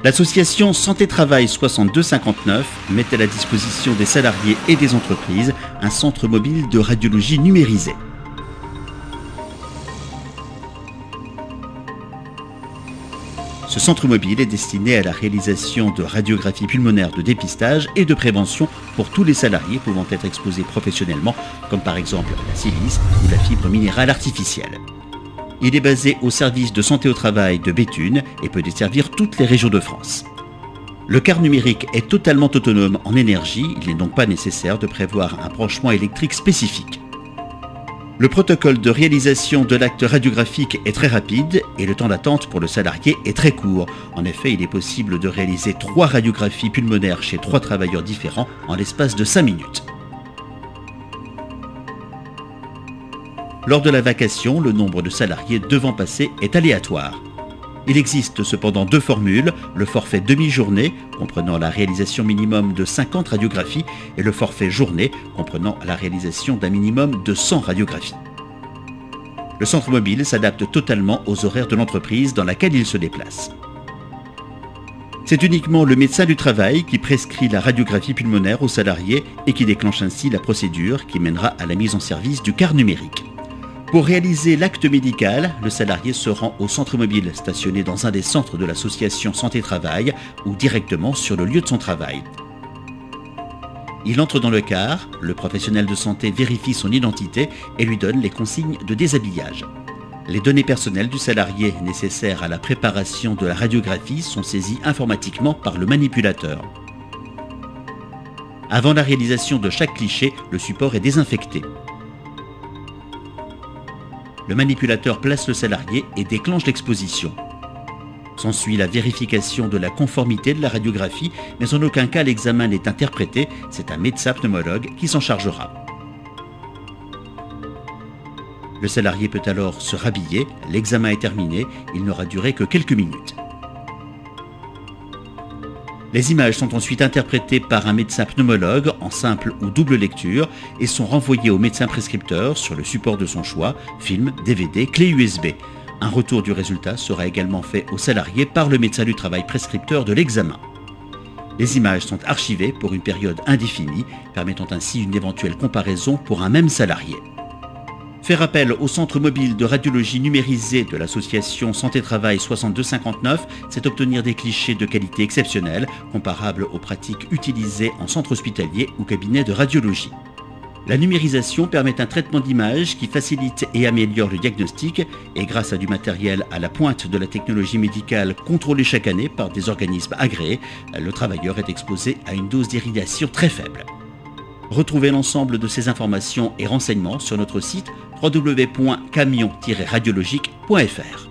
L'association Santé-Travail 6259 met à la disposition des salariés et des entreprises un centre mobile de radiologie numérisé. Ce centre mobile est destiné à la réalisation de radiographie pulmonaire de dépistage et de prévention pour tous les salariés pouvant être exposés professionnellement, comme par exemple la silice ou la fibre minérale artificielle. Il est basé au service de santé au travail de Béthune et peut desservir toutes les régions de France. Le car numérique est totalement autonome en énergie, il n'est donc pas nécessaire de prévoir un branchement électrique spécifique. Le protocole de réalisation de l'acte radiographique est très rapide et le temps d'attente pour le salarié est très court. En effet, il est possible de réaliser 3 radiographies pulmonaires chez 3 travailleurs différents en l'espace de 5 minutes. Lors de la vacation, le nombre de salariés devant passer est aléatoire. Il existe cependant 2 formules, le forfait demi-journée, comprenant la réalisation minimum de 50 radiographies, et le forfait journée, comprenant la réalisation d'un minimum de 100 radiographies. Le centre mobile s'adapte totalement aux horaires de l'entreprise dans laquelle il se déplace. C'est uniquement le médecin du travail qui prescrit la radiographie pulmonaire aux salariés et qui déclenche ainsi la procédure qui mènera à la mise en service du car numérique. Pour réaliser l'acte médical, le salarié se rend au centre mobile stationné dans un des centres de l'association Santé-Travail ou directement sur le lieu de son travail. Il entre dans le car, le professionnel de santé vérifie son identité et lui donne les consignes de déshabillage. Les données personnelles du salarié nécessaires à la préparation de la radiographie sont saisies informatiquement par le manipulateur. Avant la réalisation de chaque cliché, le support est désinfecté. Le manipulateur place le salarié et déclenche l'exposition. S'ensuit la vérification de la conformité de la radiographie, mais en aucun cas l'examen n'est interprété, c'est un médecin pneumologue qui s'en chargera. Le salarié peut alors se rhabiller, l'examen est terminé, il n'aura duré que quelques minutes. Les images sont ensuite interprétées par un médecin pneumologue en simple ou double lecture et sont renvoyées au médecin prescripteur sur le support de son choix, film, DVD, clé USB. Un retour du résultat sera également fait au salarié par le médecin du travail prescripteur de l'examen. Les images sont archivées pour une période indéfinie, permettant ainsi une éventuelle comparaison pour un même salarié. Faire appel au centre mobile de radiologie numérisée de l'association Santé-Travail 6259, c'est obtenir des clichés de qualité exceptionnelle, comparables aux pratiques utilisées en centre hospitalier ou cabinet de radiologie. La numérisation permet un traitement d'image qui facilite et améliore le diagnostic et grâce à du matériel à la pointe de la technologie médicale contrôlée chaque année par des organismes agréés, le travailleur est exposé à une dose d'irradiation très faible. Retrouvez l'ensemble de ces informations et renseignements sur notre site www.camion-radiologique.fr.